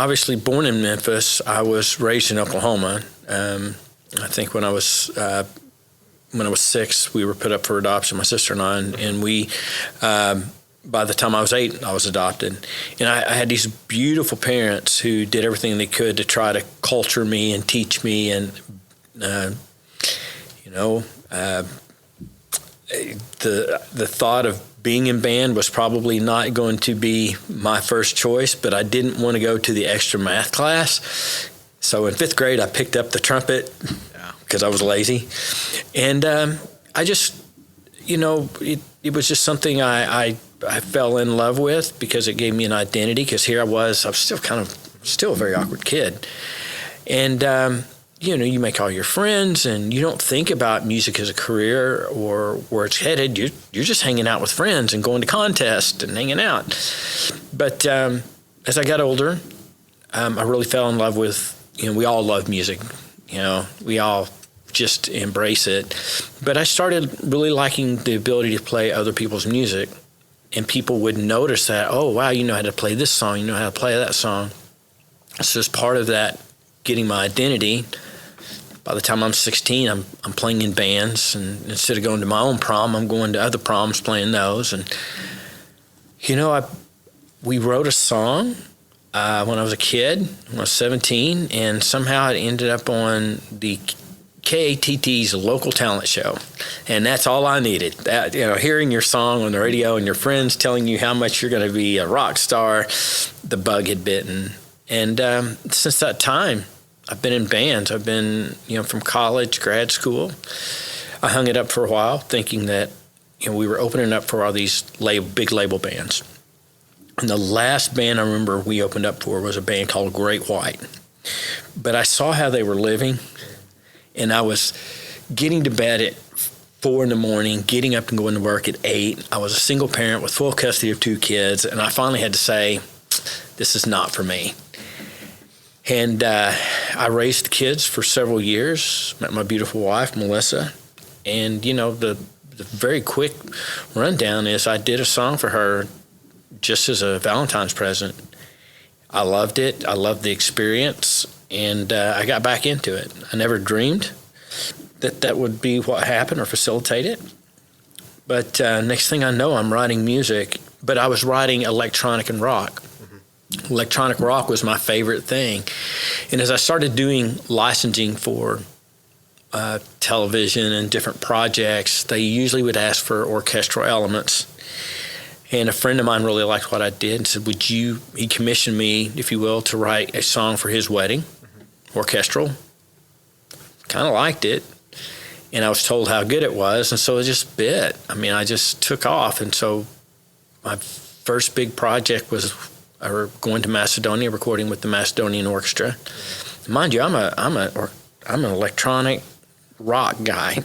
obviously born in Memphis. I was raised in Oklahoma. I think when I was 6, we were put up for adoption, my sister and I, and we, by the time I was 8, I was adopted. And I had these beautiful parents who did everything they could to try to culture me and teach me, and the thought of being in band was probably not going to be my first choice, but I didn't want to go to the extra math class. So in 5th grade, I picked up the trumpet because I was lazy. And I just, it was just something I fell in love with because it gave me an identity, because here I was still a very awkward kid. And, you make all your friends, and you don't think about music as a career or where it's headed. You're just hanging out with friends and going to contests and hanging out. But as I got older, I really fell in love with, we all love music. We all just embrace it. But I started really liking the ability to play other people's music, and people would notice that, oh, wow, you know how to play this song, you know how to play that song. So as part of that, getting my identity, by the time I'm 16, I'm playing in bands, and instead of going to my own prom, I'm going to other proms playing those. And we wrote a song when I was a kid, when I was 17, and somehow it ended up on the KATT's local talent show, and that's all I needed. That, hearing your song on the radio and your friends telling you how much you're going to be a rock star, the bug had bitten. And since that time, I've been in bands. I've been, from college, grad school. I hung it up for a while, thinking that, we were opening up for all these big label bands. And the last band I remember we opened up for was a band called Great White. But I saw how they were living, and I was getting to bed at 4 a.m, getting up and going to work at 8. I was a single parent with full custody of 2 kids, and I finally had to say, this is not for me. And I raised kids for several years, met my beautiful wife, Melissa. And, the very quick rundown is I did a song for her just as a Valentine's present. I loved it. I loved the experience. And I got back into it. I never dreamed that would be what happened or facilitate it. But next thing I know, I'm writing music. But I was writing electronic and rock. Electronic rock was my favorite thing. And as I started doing licensing for television and different projects, they usually would ask for orchestral elements. And a friend of mine really liked what I did and said, he commissioned me, if you will, to write a song for his wedding, orchestral. Kind of liked it. And I was told how good it was, and so it just bit. I just took off. And so my first big project was going to Macedonia, recording with the Macedonian Orchestra. Mind you, I'm an electronic rock guy,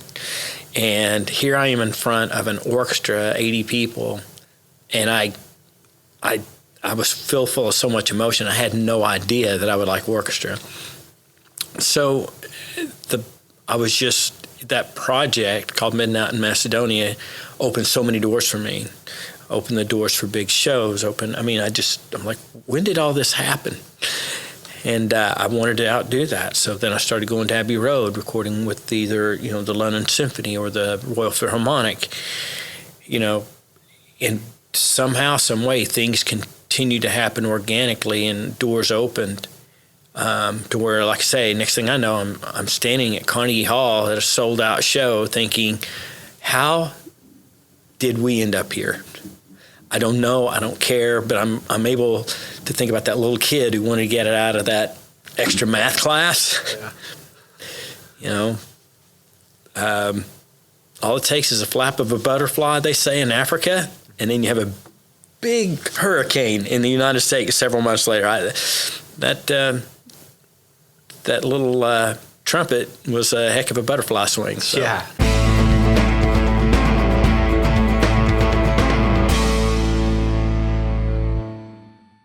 and here I am in front of an orchestra, 80 people, and I was filled full of so much emotion. I had no idea that I would like orchestra. So that project called Midnight in Macedonia opened so many doors for me. Opened the doors for big shows. I'm like, when did all this happen? And I wanted to outdo that. So then I started going to Abbey Road, recording with either, the London Symphony or the Royal Philharmonic, and somehow, some way, things continued to happen organically, and doors opened to where, like I say, next thing I know, I'm standing at Carnegie Hall at a sold-out show thinking, how did we end up here? I don't know. I don't care. But I'm able to think about that little kid who wanted to get it out of that extra math class. Yeah. All it takes is a flap of a butterfly, they say, in Africa, and then you have a big hurricane in the United States several months later. That little trumpet was a heck of a butterfly swing. So. Yeah.